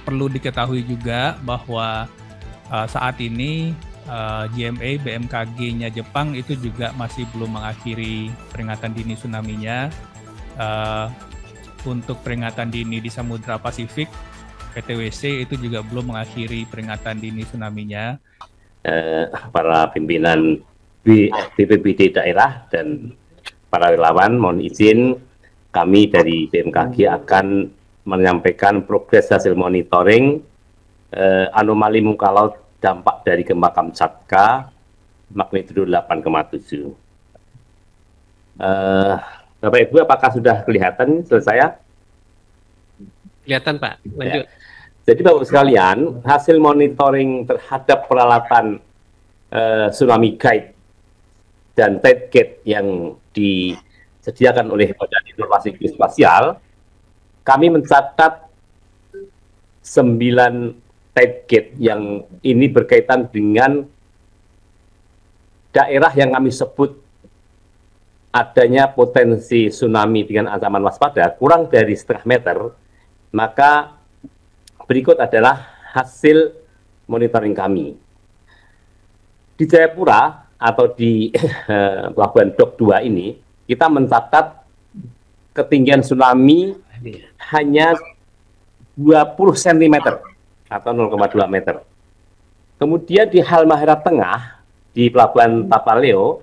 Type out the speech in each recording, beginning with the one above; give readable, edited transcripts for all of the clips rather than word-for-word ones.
Perlu diketahui juga bahwa saat ini GMA BMKG-nya Jepang itu juga masih belum mengakhiri peringatan dini tsunami-nya. Untuk peringatan dini di Samudra Pasifik, PTWC itu juga belum mengakhiri peringatan dini tsunami-nya. Para pimpinan BPBD daerah dan para relawan, mohon izin kami dari BMKG akan menyampaikan progres hasil monitoring anomali muka laut dampak dari gempa Kamchatka magnitudo 8,7. Bapak Ibu, apakah sudah kelihatan selesai? Kelihatan Pak, lanjut. Ya. Jadi Bapak sekalian, hasil monitoring terhadap peralatan tsunami guide dan tide gate yang disediakan oleh Badan Informasi Geospasial, kami mencatat 9 tide gate yang ini berkaitan dengan daerah yang kami sebut adanya potensi tsunami dengan ancaman waspada kurang dari setengah meter. Maka berikut adalah hasil monitoring kami. Di Jayapura atau di Pelabuhan Dok 2 ini, kita mencatat ketinggian tsunami hanya 20 cm atau 0,2 meter. Kemudian di Halmahera Tengah, di Pelabuhan Tapaleo,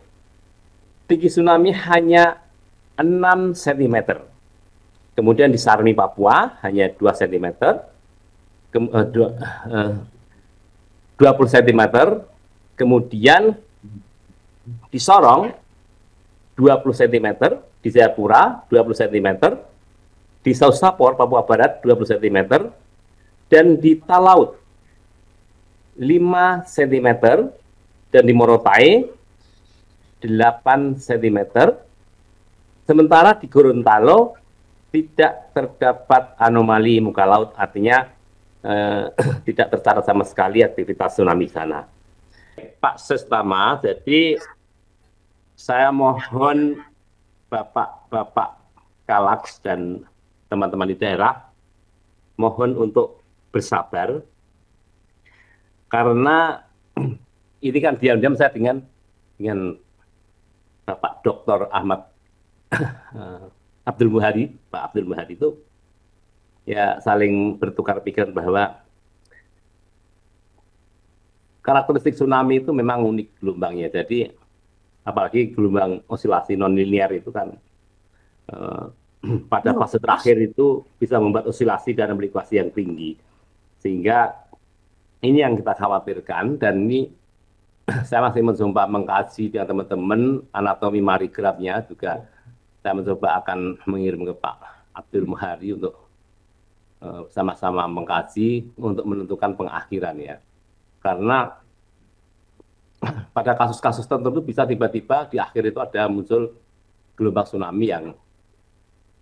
tinggi tsunami hanya 6 cm. Kemudian di Sarmi, Papua, hanya 2 cm. 20 cm, kemudian di Sorong 20 cm, di Jayapura 20 cm, di Sausapor, Papua Barat 20 cm, dan di Talaut 5 cm, dan di Morotai 8 cm. Sementara di Gorontalo tidak terdapat anomali muka laut, artinya tidak tercatat sama sekali aktivitas tsunami sana. Pak Sestama, jadi saya mohon Bapak Kalaks dan teman-teman di daerah mohon untuk bersabar, karena ini kan diam-diam saya dengan Bapak Dr. Ahmad Abdul Muhari, Pak Abdul Muhari itu ya saling bertukar pikiran bahwa karakteristik tsunami itu memang unik gelombangnya. Jadi apalagi gelombang osilasi non-linear itu kan pada fase terakhir itu bisa membuat osilasi dan amplituasi yang tinggi. Sehingga ini yang kita khawatirkan, dan ini saya masih mencoba mengkaji dengan teman-teman anatomi marigrafnya juga. Saya mencoba akan mengirim ke Pak Abdul Muhari untuk sama-sama mengkaji untuk menentukan pengakhiran ya. Karena pada kasus-kasus tertentu bisa tiba-tiba di akhir itu ada muncul gelombang tsunami yang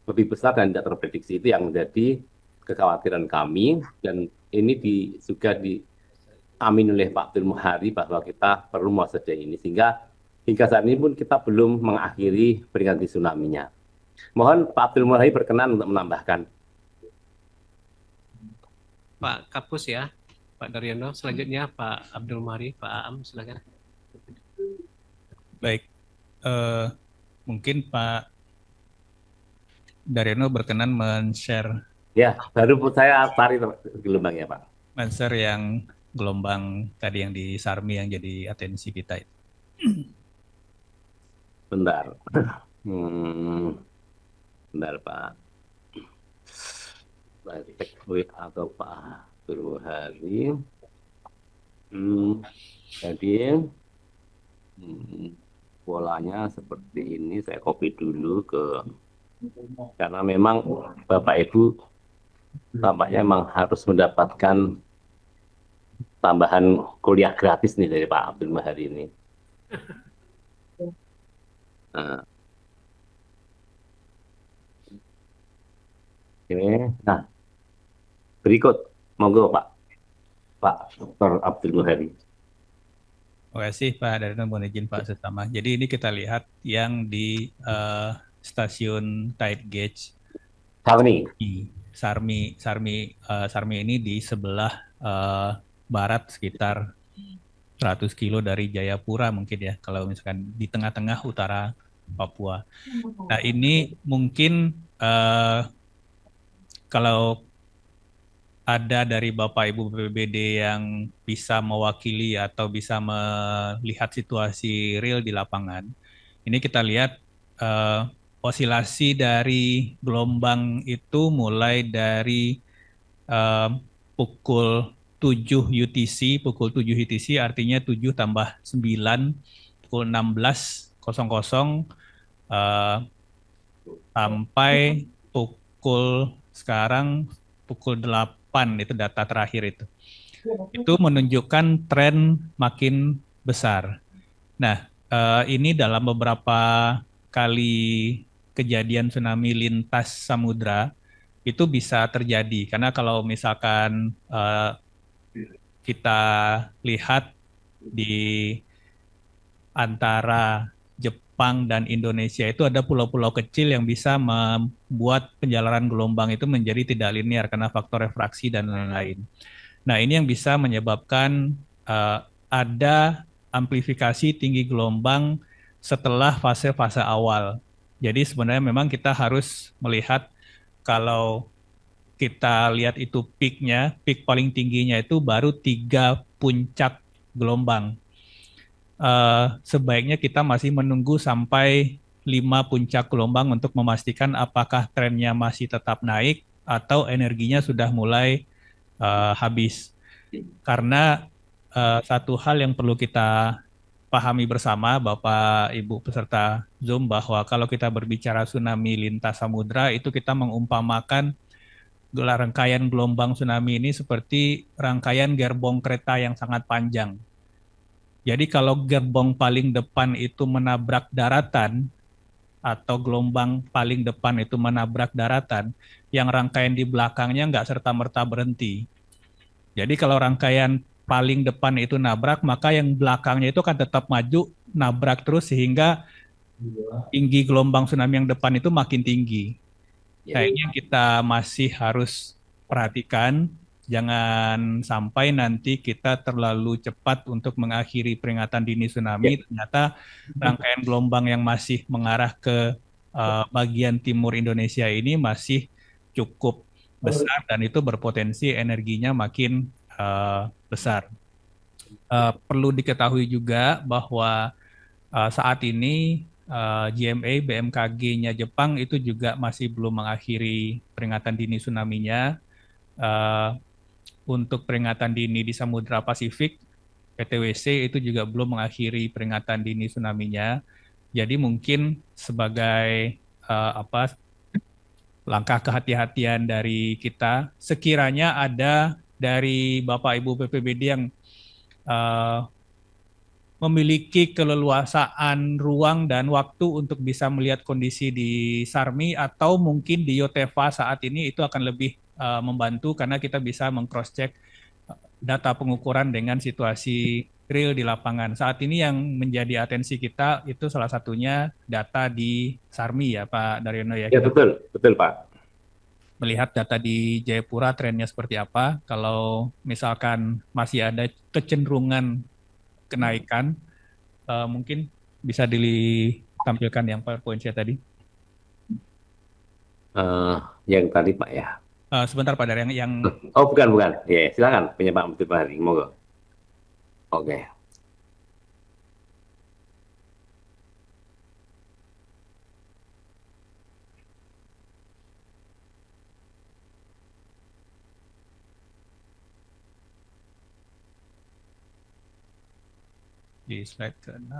lebih besar dan tidak terprediksi. Itu yang menjadi kekhawatiran kami, dan ini juga diamin oleh Pak Abdul Muhari bahwa kita perlu mewaspadai ini, sehingga hingga saat ini pun kita belum mengakhiri peringatan tsunami-nya. Mohon Pak Abdul Muhari berkenan untuk menambahkan. Pak Kapus ya, Pak Daryono. Selanjutnya Pak Abdul Muhari, Pak Aam, silakan. Baik, mungkin Pak Daryono berkenan men-share. Ya, baru saya tarik gelombangnya Pak. Men-share yang gelombang tadi yang di Sarmi yang jadi atensi kita itu. Bentar. Bentar Pak. Baik atau Pak Abdul Muhari. Jadi polanya seperti ini, saya copy dulu karena memang Bapak Ibu tampaknya memang harus mendapatkan tambahan kuliah gratis nih dari Pak Abdul Muhari ini. Nah, berikut, monggo Pak Dr. Abdul Muhari. Terima kasih Pak Daryono, mohon izin Pak Sestama. Jadi ini kita lihat yang di stasiun tide gauge Sarni. Sarmi ini di sebelah barat sekitar 100 kilo dari Jayapura mungkin ya, kalau misalkan di tengah-tengah utara Papua. Nah ini mungkin kalau ada dari Bapak Ibu BPBD yang bisa mewakili atau bisa melihat situasi real di lapangan, ini kita lihat osilasi dari gelombang itu mulai dari eh, pukul 7 UTC, pukul 7 UTC artinya 7 tambah 9, pukul 16.00 sampai pukul sekarang pukul 8 itu data terakhir itu. Itu menunjukkan tren makin besar. Nah, ini dalam beberapa kali kejadian tsunami lintas samudra itu bisa terjadi karena kalau misalkan kita lihat di antara Jepang dan Indonesia itu ada pulau-pulau kecil yang bisa membuat penjalaran gelombang itu menjadi tidak linear karena faktor refraksi dan lain-lain. Nah, ini yang bisa menyebabkan ada amplifikasi tinggi gelombang setelah fase-fase awal. Jadi sebenarnya memang kita harus melihat kalau kita lihat itu peaknya, peak paling tingginya itu baru 3 puncak gelombang. Sebaiknya kita masih menunggu sampai 5 puncak gelombang untuk memastikan apakah trennya masih tetap naik atau energinya sudah mulai habis. Karena satu hal yang perlu kita pahami bersama Bapak Ibu peserta Zoom bahwa kalau kita berbicara tsunami lintas samudra itu kita mengumpamakan rangkaian gelombang tsunami ini seperti rangkaian gerbong kereta yang sangat panjang. Jadi kalau gerbong paling depan itu menabrak daratan atau gelombang paling depan itu menabrak daratan, yang rangkaian di belakangnya nggak serta-merta berhenti. Jadi kalau rangkaian paling depan itu nabrak, maka yang belakangnya itu akan tetap maju, nabrak terus sehingga tinggi gelombang tsunami yang depan itu makin tinggi. Nah, ini yang kita masih harus perhatikan. Jangan sampai nanti kita terlalu cepat untuk mengakhiri peringatan dini tsunami. Ternyata rangkaian gelombang yang masih mengarah ke bagian timur Indonesia ini masih cukup besar dan itu berpotensi energinya makin besar. Perlu diketahui juga bahwa saat ini GMA BMKG-nya Jepang itu juga masih belum mengakhiri peringatan dini tsunami-nya. Untuk peringatan dini di Samudra Pasifik, PTWC itu juga belum mengakhiri peringatan dini tsunami-nya. Jadi mungkin sebagai langkah kehati-hatian dari kita, sekiranya ada dari Bapak Ibu BPBD yang memiliki keleluasaan ruang dan waktu untuk bisa melihat kondisi di Sarmi atau mungkin di Yotefa saat ini itu akan lebih membantu karena kita bisa meng-cross-check data pengukuran dengan situasi real di lapangan. Saat ini yang menjadi atensi kita itu salah satunya data di Sarmi ya Pak Daryono ya. Ya betul, betul Pak. Melihat data di Jayapura trennya seperti apa. Kalau misalkan masih ada kecenderungan kenaikan, mungkin bisa ditampilkan yang PowerPoint-nya tadi. Yang tadi Pak ya. Sebentar Pak Dar, yang Oh bukan. Ya, silakan punya Pak Abdul Mahri, monggo. Oke. di slide ke-6.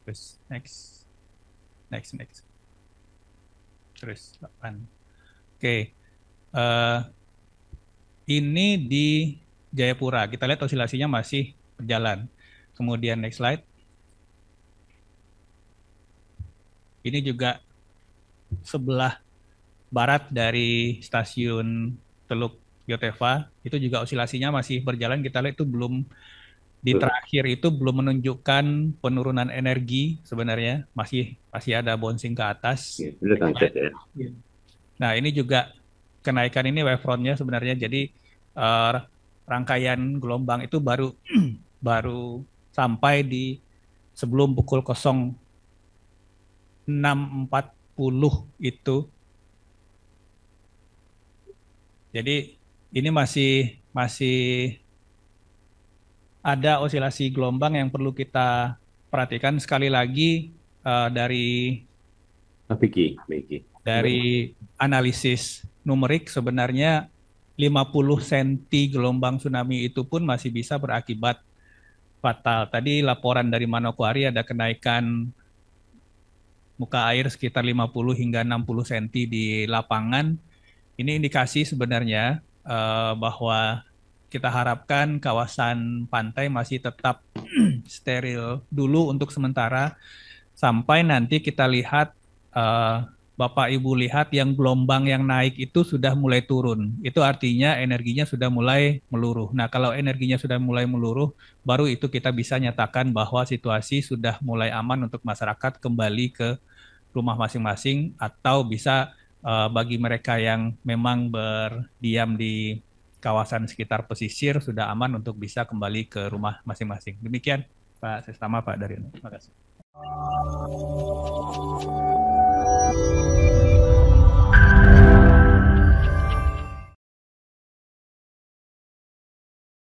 Terus next. Terus 8. Oke. Ini di Jayapura. Kita lihat osilasinya masih berjalan. Kemudian next slide. Ini juga sebelah barat dari stasiun Teluk Yotefa. Itu juga osilasinya masih berjalan. Kita lihat itu belum di terakhir itu belum menunjukkan penurunan energi sebenarnya, masih ada bouncing ke atas. Ya, Nah, ini juga kenaikan ini wavefront-nya sebenarnya jadi eh, rangkaian gelombang itu baru baru sampai di sebelum pukul 06.40 itu. Jadi ini masih masih ada osilasi gelombang yang perlu kita perhatikan sekali lagi dari Vicky, Vicky. analisis numerik sebenarnya 50 cm gelombang tsunami itu pun masih bisa berakibat fatal. Tadi laporan dari Manokwari ada kenaikan muka air sekitar 50 hingga 60 cm di lapangan. Ini indikasi sebenarnya bahwa kita harapkan kawasan pantai masih tetap steril dulu untuk sementara sampai nanti kita lihat Bapak Ibu lihat yang gelombang yang naik itu sudah mulai turun. Itu artinya energinya sudah mulai meluruh. Nah, kalau energinya sudah mulai meluruh, baru itu kita bisa nyatakan bahwa situasi sudah mulai aman untuk masyarakat kembali ke rumah masing-masing atau bisa bagi mereka yang memang berdiam di kawasan sekitar pesisir sudah aman untuk bisa kembali ke rumah masing-masing. Demikian Pak Sestama, Pak Daryono. Terima kasih.